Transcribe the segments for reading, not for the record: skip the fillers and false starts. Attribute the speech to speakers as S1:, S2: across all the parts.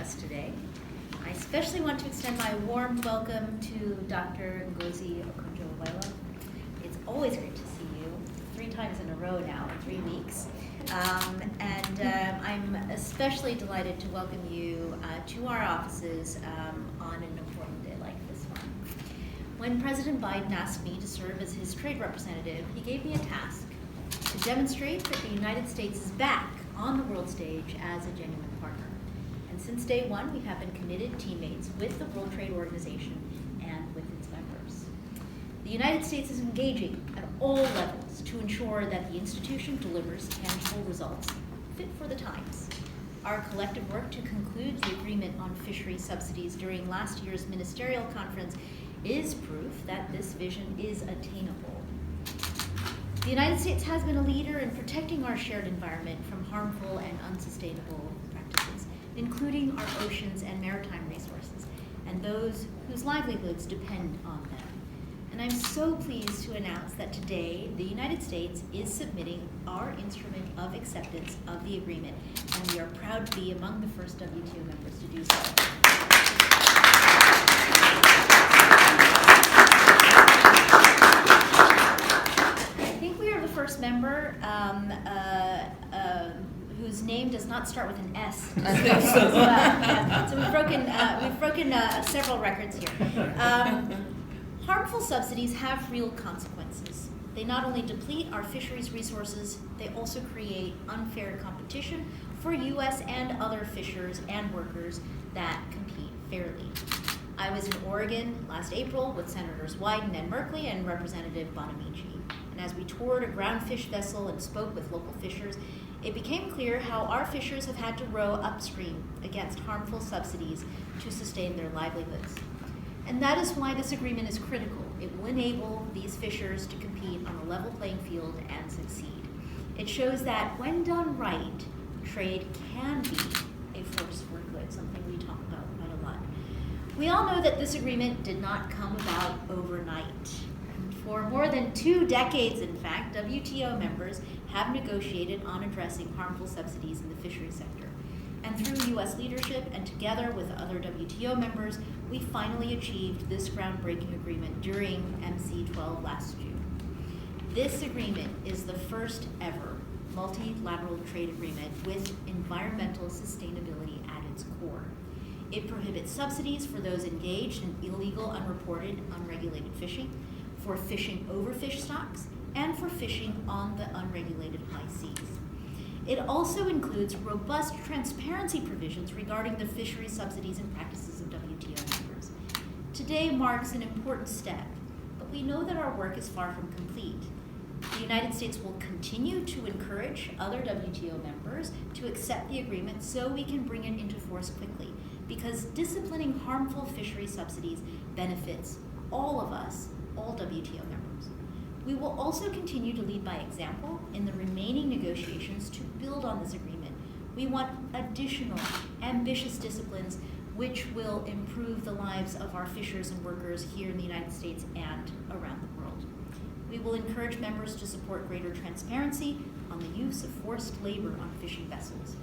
S1: us today. I especially want to extend my warm welcome to Dr. Ngozi Okonjo-Iweala. It's always great to see you, 3 times in a row now, in 3 weeks. I'm especially delighted to welcome you to our offices on an important day like this one. When President Biden asked me to serve as his trade representative, he gave me a task to demonstrate that the United States is back on the world stage as a genuine partner. And since day one, we have been committed teammates with the World Trade Organization and with its members. The United States is engaging at all levels to ensure that the institution delivers tangible results fit for the times. Our collective work to conclude the agreement on fishery subsidies during last year's ministerial conference is proof that this vision is attainable. The United States has been a leader in protecting our shared environment from harmful and unsustainable practices, including our oceans and maritime resources, and those whose livelihoods depend on them. And I'm so pleased to announce that today the United States is submitting our instrument of acceptance of the agreement, and we are proud to be among the first WTO members to do so. First member whose name does not start with an S. So we've broken several records here. Harmful subsidies have real consequences. They not only deplete our fisheries resources, they also create unfair competition for U.S. and other fishers and workers that compete fairly. I was in Oregon last April with Senators Wyden and Merkley and Representative Bonamici. And as we toured a groundfish vessel and spoke with local fishers, it became clear how our fishers have had to row upstream against harmful subsidies to sustain their livelihoods. And that is why this agreement is critical. It will enable these fishers to compete on a level playing field and succeed. It shows that when done right, trade can be a force for good, something we talk about quite a lot. We all know that this agreement did not come about overnight. For more than 2 decades, in fact, WTO members have negotiated on addressing harmful subsidies in the fisheries sector. And through U.S. leadership and together with other WTO members, we finally achieved this groundbreaking agreement during MC12 last June. This agreement is the first ever multilateral trade agreement with environmental sustainability at its core. It prohibits subsidies for those engaged in illegal, unreported, unregulated fishing, for fishing over fish stocks, and for fishing on the unregulated high seas. It also includes robust transparency provisions regarding the fishery subsidies and practices of WTO members. Today marks an important step, but we know that our work is far from complete. The United States will continue to encourage other WTO members to accept the agreement so we can bring it into force quickly, because disciplining harmful fishery subsidies benefits all of us, all WTO members. We will also continue to lead by example in the remaining negotiations to build on this agreement. We want additional ambitious disciplines which will improve the lives of our fishers and workers here in the United States and around the world. We will encourage members to support greater transparency on the use of forced labor on fishing vessels.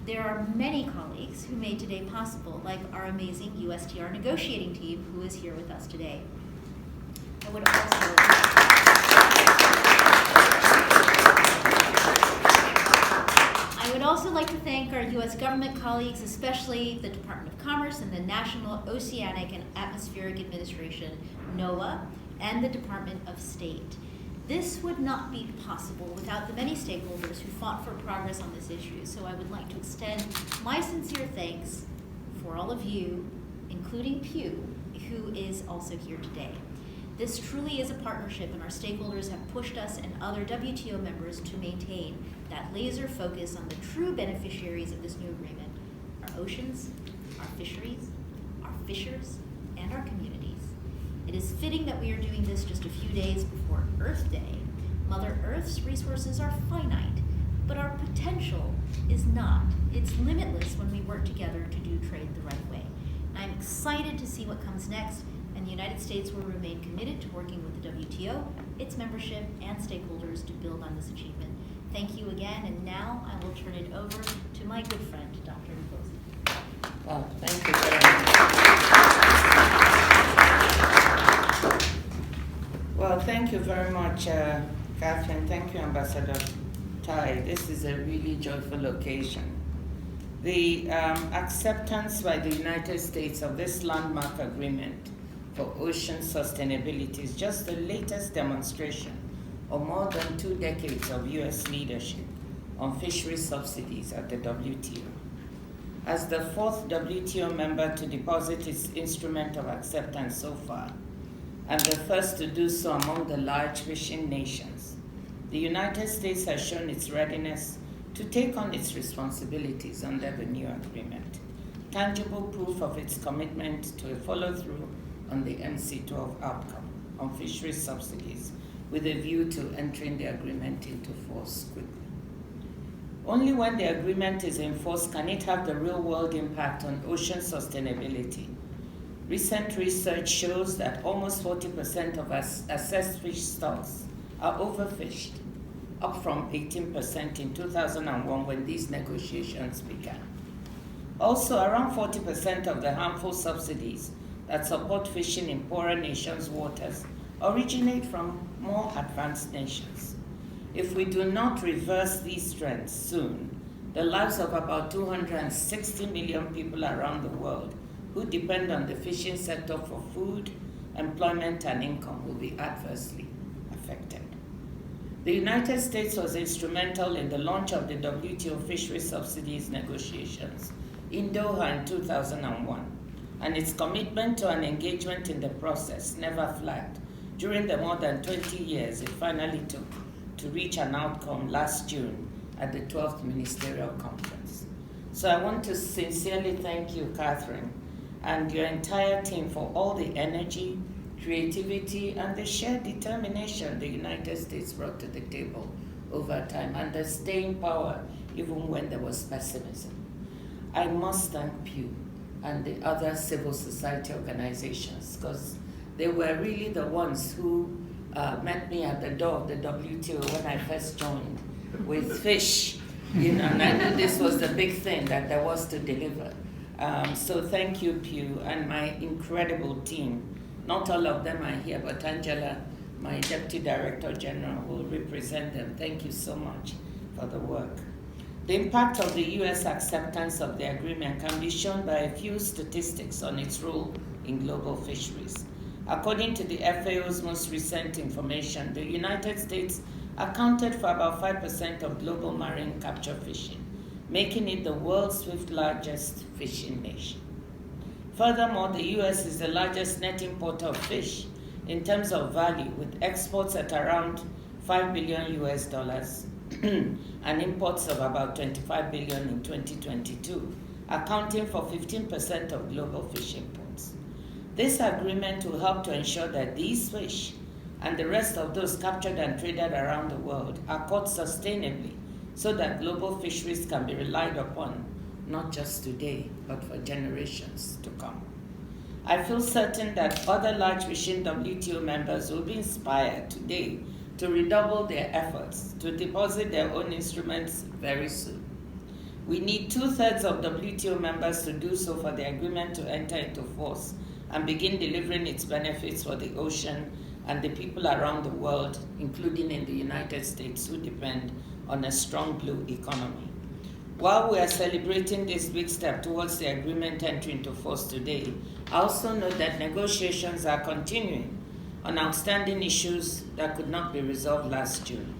S1: There are many colleagues who made today possible, like our amazing USTR negotiating team who is here with us today. I would also like to thank our U.S. government colleagues, especially the Department of Commerce and the National Oceanic and Atmospheric Administration, NOAA, and the Department of State. This would not be possible without the many stakeholders who fought for progress on this issue, so I would like to extend my sincere thanks for all of you, including Pew, who is also here today. This truly is a partnership, and our stakeholders have pushed us and other WTO members to maintain that laser focus on the true beneficiaries of this new agreement: our oceans, our fisheries, our fishers, and our communities. It is fitting that we are doing this just a few days before Earth Day. Mother Earth's resources are finite, but our potential is not. It's limitless when we work together to do trade the right way. And I'm excited to see what comes next, and the United States will remain committed to working with the WTO, its membership, and stakeholders to build on this achievement. Thank you again, and now I will turn it over to my good friend, Dr. Ngozi.
S2: Thank you very much, Catherine. Thank you, Ambassador Tai. This is a really joyful occasion. The acceptance by the United States of this landmark agreement for ocean sustainability is just the latest demonstration of more than 2 decades of U.S. leadership on fisheries subsidies at the WTO. As the 4th WTO member to deposit its instrument of acceptance so far, and the first to do so among the large fishing nations, the United States has shown its readiness to take on its responsibilities under the new agreement, tangible proof of its commitment to a follow-through on the MC12 outcome on fisheries subsidies with a view to entering the agreement into force quickly. Only when the agreement is enforced can it have the real-world impact on ocean sustainability. Recent research shows that almost 40% of assessed fish stocks are overfished, up from 18% in 2001 when these negotiations began. Also, around 40% of the harmful subsidies that support fishing in poorer nations' waters originate from more advanced nations. If we do not reverse these trends soon, the lives of about 260 million people around the world who depend on the fishing sector for food, employment, and income will be adversely affected. The United States was instrumental in the launch of the WTO fisheries subsidies negotiations in Doha in 2001, and its commitment to an engagement in the process never flagged during the more than 20 years it finally took to reach an outcome last June at the 12th Ministerial Conference. So I want to sincerely thank you, Catherine, and your entire team for all the energy, creativity, and the shared determination the United States brought to the table over time, and the staying power even when there was pessimism. I must thank Pew and the other civil society organizations, because they were really the ones who met me at the door of the WTO when I first joined with fish, and I knew this was the big thing that there was to deliver. So thank you, Pew, and my incredible team. Not all of them are here, but Angela, my Deputy Director General, will represent them. Thank you so much for the work. The impact of the U.S. acceptance of the agreement can be shown by a few statistics on its role in global fisheries. According to the FAO's most recent information, the United States accounted for about 5% of global marine capture fishing, making it the world's 5th largest fishing nation. Furthermore, the U.S. is the largest net importer of fish in terms of value, with exports at around $5 billion US and imports of about $25 billion in 2022, accounting for 15% of global fish imports. This agreement will help to ensure that these fish and the rest of those captured and traded around the world are caught sustainably so that global fisheries can be relied upon, not just today, but for generations to come. I feel certain that other large fishing WTO members will be inspired today to redouble their efforts to deposit their own instruments very soon. We need 2/3 of WTO members to do so for the agreement to enter into force and begin delivering its benefits for the ocean and the people around the world, including in the United States, who depend on a strong blue economy. While we are celebrating this big step towards the agreement entering into force today, I also note that negotiations are continuing on outstanding issues that could not be resolved last June.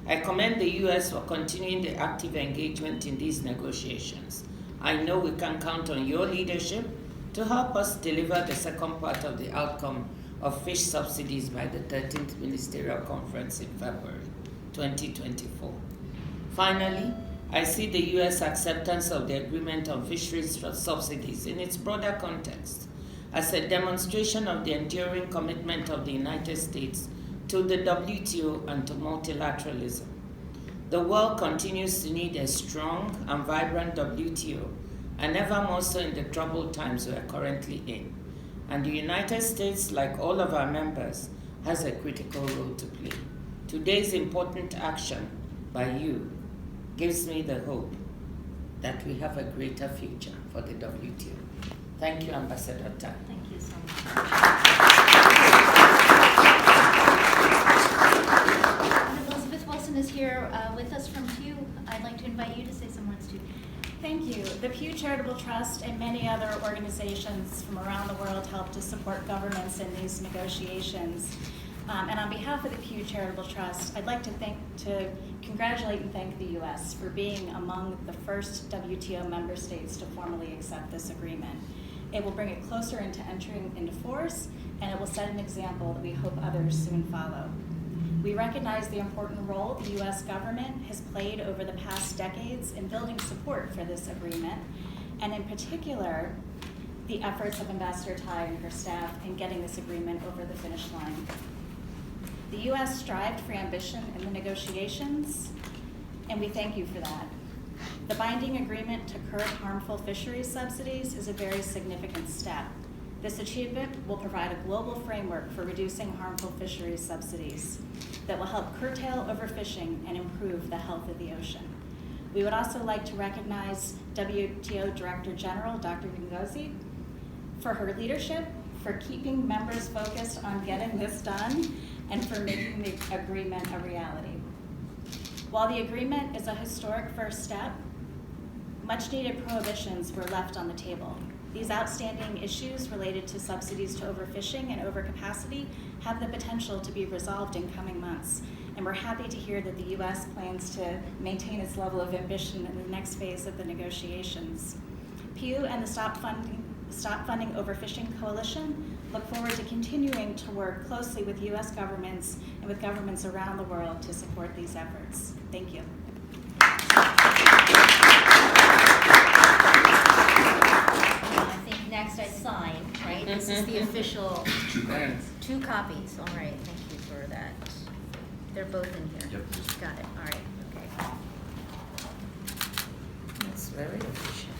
S2: I commend the U.S. for continuing the active engagement in these negotiations. I know we can count on your leadership to help us deliver the second part of the outcome of fish subsidies by the 13th Ministerial Conference in February 2024. Finally, I see the U.S. acceptance of the agreement on fisheries subsidies in its broader context as a demonstration of the enduring commitment of the United States to the WTO and to multilateralism. The world continues to need a strong and vibrant WTO, and ever more so in the troubled times we are currently in. And the United States, like all of our members, has a critical role to play. Today's important action by you gives me the hope that we have a greater future for the WTO. Thank you, Ambassador Tai.
S1: Thank you so much. here with us from Pew. I'd like to invite you to say some words too.
S3: Thank you. The Pew Charitable Trust and many other organizations from around the world help to support governments in these negotiations. And on behalf of the Pew Charitable Trust, I'd like to congratulate and thank the U.S. for being among the first WTO member states to formally accept this agreement. It will bring it closer into entering into force, and it will set an example that we hope others soon follow. We recognize the important role the U.S. government has played over the past decades in building support for this agreement, and in particular, the efforts of Ambassador Tai and her staff in getting this agreement over the finish line. The U.S. strived for ambition in the negotiations, and we thank you for that. The binding agreement to curb harmful fisheries subsidies is a very significant step. This achievement will provide a global framework for reducing harmful fisheries subsidies that will help curtail overfishing and improve the health of the ocean. We would also like to recognize WTO Director General Dr. Ngozi for her leadership, for keeping members focused on getting this done, and for making the agreement a reality. While the agreement is a historic first step, much needed prohibitions were left on the table. These outstanding issues related to subsidies to overfishing and overcapacity have the potential to be resolved in coming months, and we're happy to hear that the U.S. plans to maintain its level of ambition in the next phase of the negotiations. Pew and the Stop Funding Overfishing Coalition look forward to continuing to work closely with U.S. governments and with governments around the world to support these efforts. Thank you.
S1: Next I sign, right? This is the official.
S2: Thanks.
S1: 2 copies. All right, thank you for that. They're both in here.
S4: Yep.
S1: Got it. All right, okay.
S2: That's very efficient.